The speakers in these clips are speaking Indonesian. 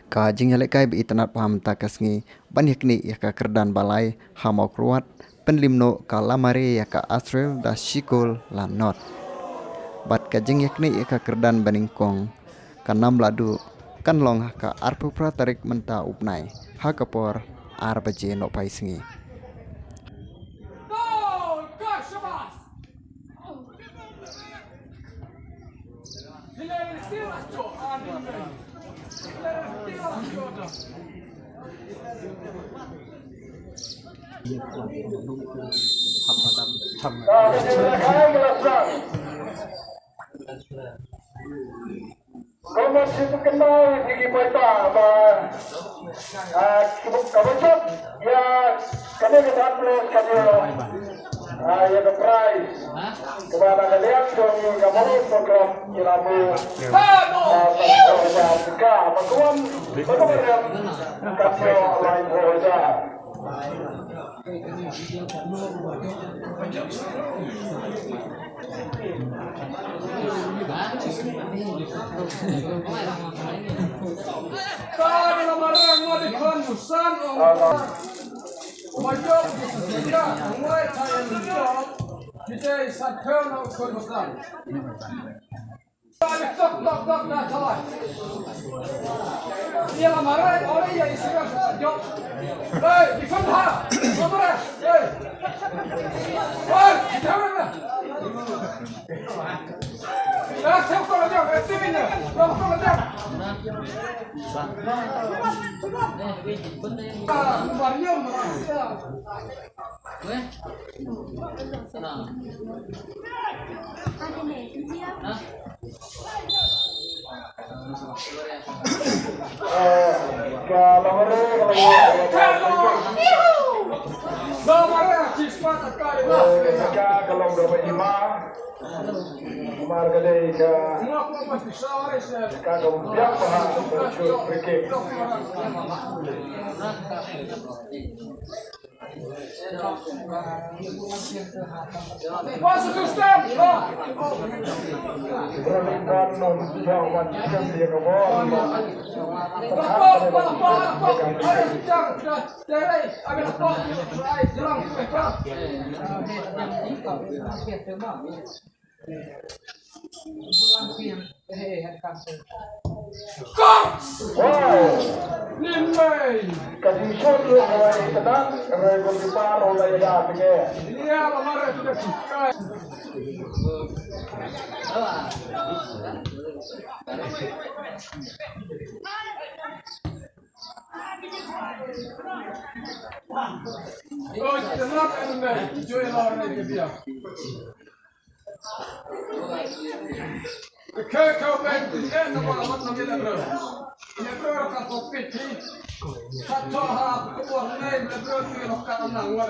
Ka jing yalek kai bi itanat paham takasngi banyak ni ya ka kerdan balai hamau kruat penlimno ka lamare ya ka Australia da shikol la not bat ka jing yakni ya ka kerdan baningkong ka nam ladu kan long ka arpu pratarik menta upnai ha kapor ar baje no paisngi Kalau masih terkenal gigi peta apa kabocot ya kami kita upload kami ya the prize kepada kalian dong kamu program kiramu Afrika makuan bagaimana kami lain saja. Kami lamarang mo di kondusan majok ya mulai saya menjawab kita sadar nak kondusan. Tok dah salah. Dia lamarang orang yang istilah sajok. Hei, di sana. Nomor. Hei. Hei, jangan. Dah siap kau lagi, aktifnya. Kau lagi. Mariam. Kalau berapa lima, marga deh kalau biar paham bercuci berikut. Masuk Ustaz. Permintaan non-jawaban jam dia kebon. Wow, Nimai. kasih suatu yang tenang, rekor di paru lagi dah pikir. Iya, kemarin sudah suka. Oh, tenang ini, jual orang ini dia. Kau main dia nama nama dia bro. Dia bro kan topik ni. Satu hal keluar ni bro tu yang kan nang war.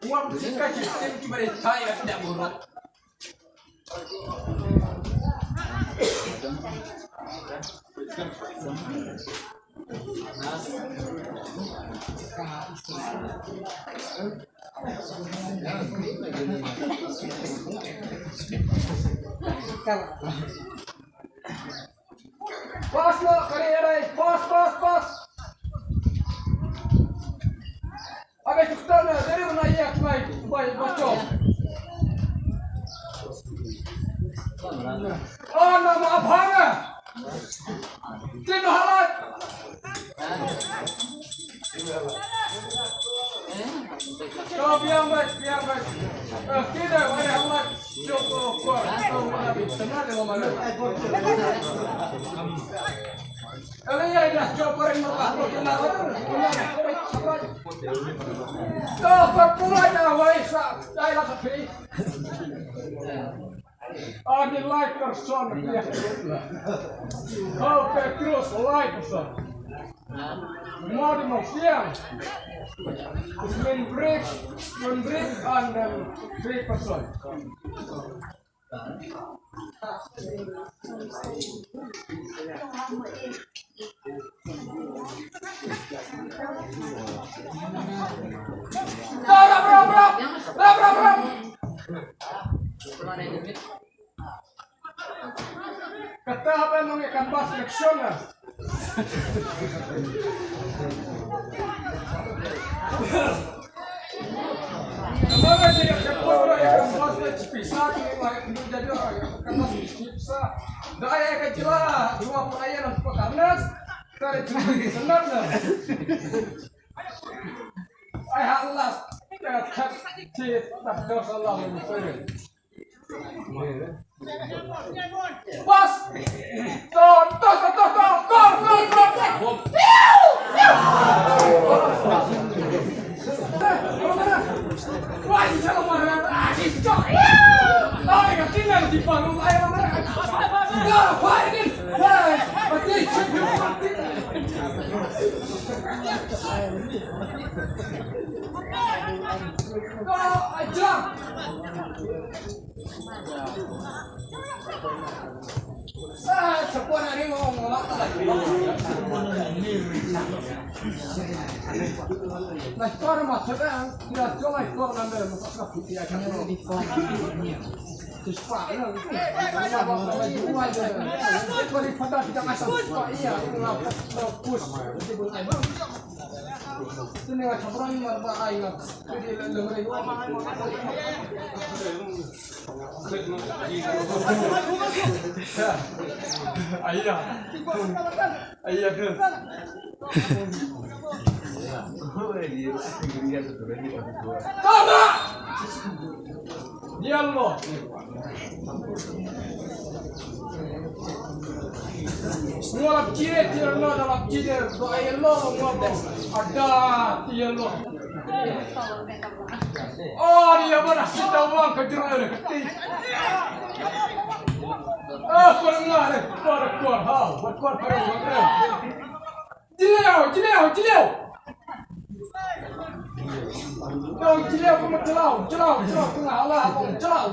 Uang jika sistem cuma saya tidak buruk. Pas lo karya pas. Agak cukup na dari mana ya kemai baca. Oh nama abang. Tino halat. Kau biar baik. Kita ada halat cukup kuat. Kau mana bisa dengan mana? Kalau ya dah coba orang nak kenal orang. Kau berpulang awal sah. Dah lah tapi. Ada like person dia. Kau terus like person. Mau di siang. Men break and 3%. Ram. Kata apa nong ikan bas selection lah. Kemarin dia kepala ikan bas bisa ni jadi ikan bas bisa. Daya kecil dua perayaan untuk karnas. Tarik senang lah. Allah. Bos, Diallo. Semua ciri diallo dalam ciri doa diallo ada diallo. Oh dia mana kita uang kejuran keti. Pernah deh, kuar, buat kuar pada. Jileo. Đâu chỉ leo không chlau không ảo là không chlau.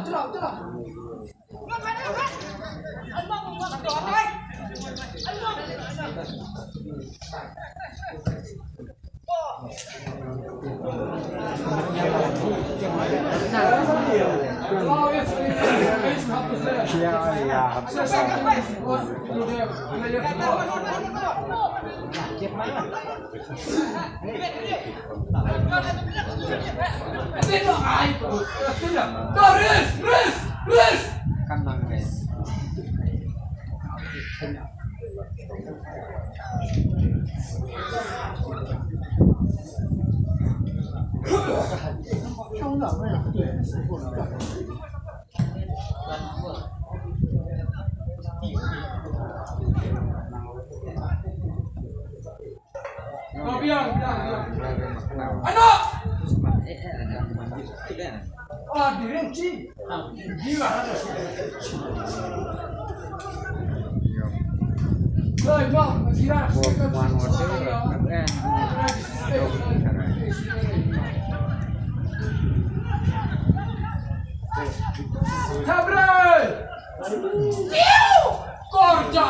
Biar. Anak. Dirinci. Gila ada sih. Bang, kira. Tabre. Korja.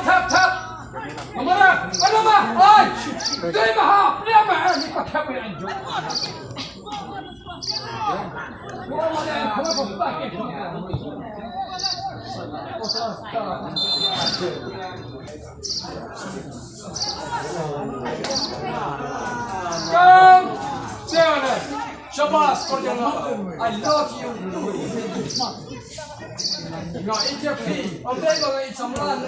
Tap. Mana? Ada mah? Oi. Terima ha. Dia mah ni pakai apa anjuk. Come. Shabazz, I love you. Nggak itu sih. Oke, kalau itu semua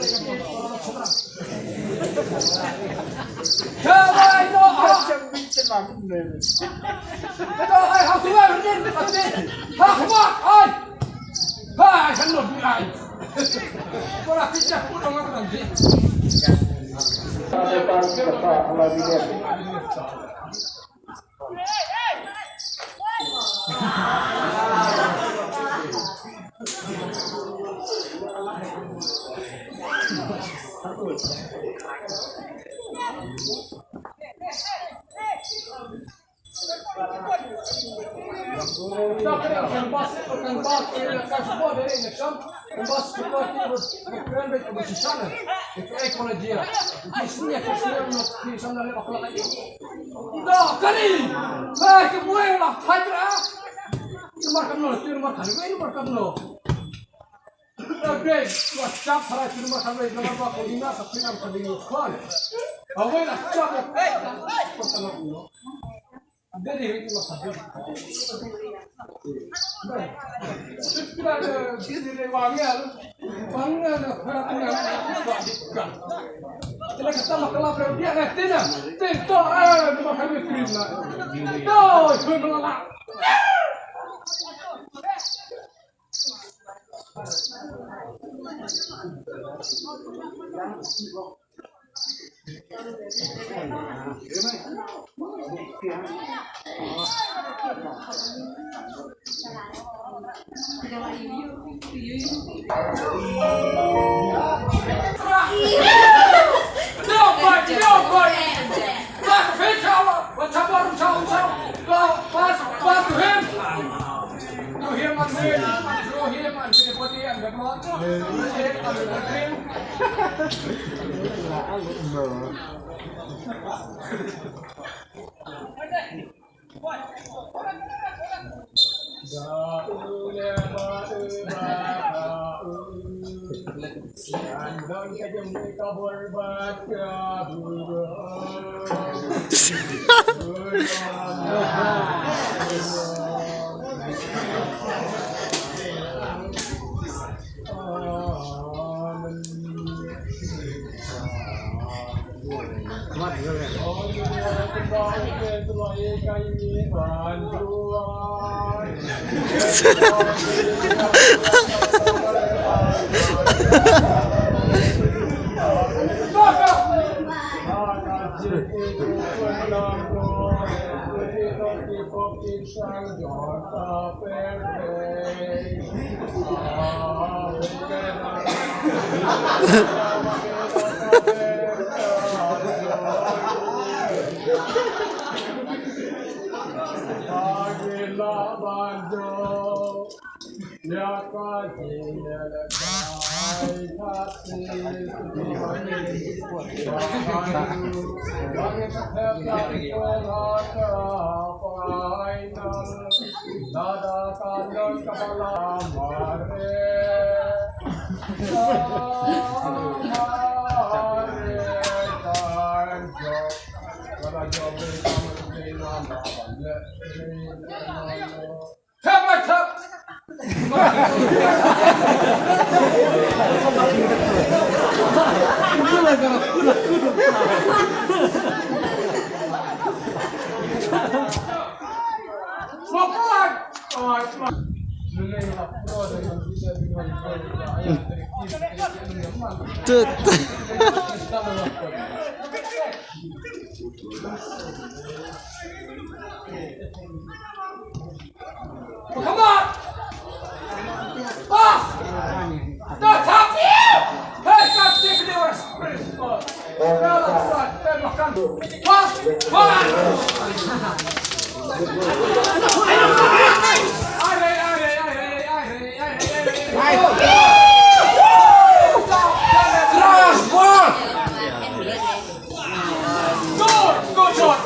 Tak kena kan bas kan semua dari ni kan bas kita keren betul di sana. Itu ekologi ya. Isinya di sana lepas kalau lagi. Dah kali. Semua lah hydra. Cuma kamu cuma kamu. Oke, WhatsApp para cuma kamu nomor koordinat tapi nam koordinat kan. Awal lah cap. Pertama dulu. Dari itu masuk. Kita di wangian, perhatikan. Kita kata masalah dia ngerti na. Tentu cuma kami terima. Tuh, itu menolak. Come on! Boss! Don't help me! Hey, stop taking yours! Boss! Good shot!